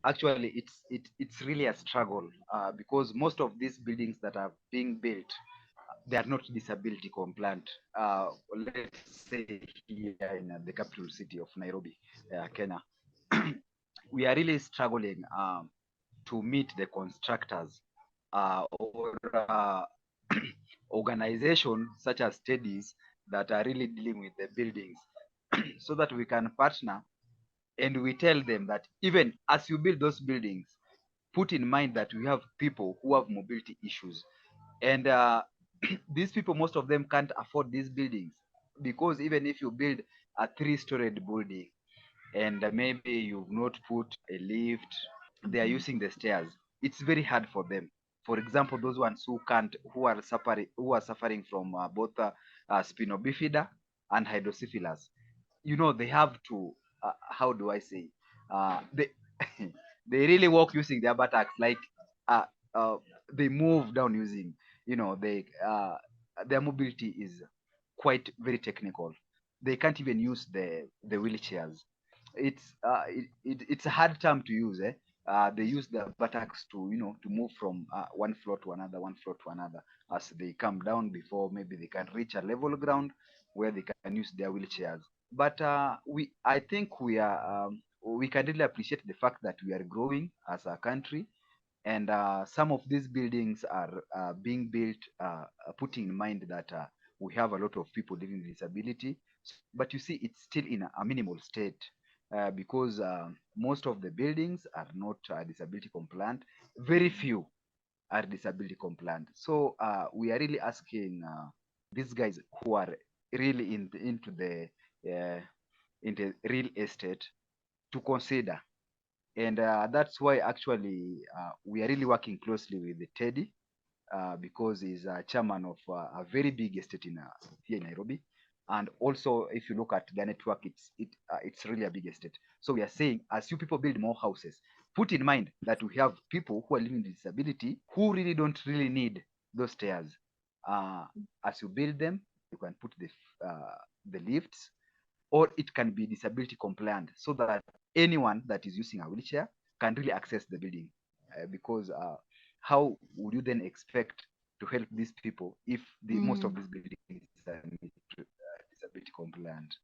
Actually, it's really a struggle because most of these buildings that are being built, they are not disability compliant. Let's say here in the capital city of Nairobi, Kenya, we are really struggling to meet the constructors or organizations such as studies that are really dealing with the buildings so that we can partner and we tell them that even as you build those buildings, put in mind that we have people who have mobility issues. And these people, most of them can't afford these buildings because even if you build a three-storied building and maybe you've not put a lift, they are Mm-hmm. using the stairs. It's very hard for them. For example, those ones who can't, who are suffering from both spina bifida and hydrocephalus. You know, they have to. How do I say? They they really walk using their buttocks, like uh, uh, they move down using. You know, their mobility is quite very technical. They can't even use the wheelchairs. It's a hard term to use. They use the buttocks to to move from one floor to another, one floor to another, as they come down before maybe they can reach a level ground where they can use their wheelchairs. But I think we can really appreciate the fact that we are growing as a country, and some of these buildings are being built putting in mind that we have a lot of people living with disability. But you see, it's still in a minimal state because most of the buildings are not disability compliant. Very few are disability compliant. So we are really asking these guys who are really uh, into real estate to consider. And that's why actually we are really working closely with Teddy because he's a chairman of a very big estate in here in Nairobi. And also, if you look at the network, it's really a big estate. So we are saying, as you people build more houses, put in mind that we have people who are living with disability who really don't really need those stairs. Uh, as you build them, you can put the lifts, or it can be disability compliant so that anyone that is using a wheelchair can really access the building. Because how would you then expect to help these people if most of Mm. these buildings are disability compliant?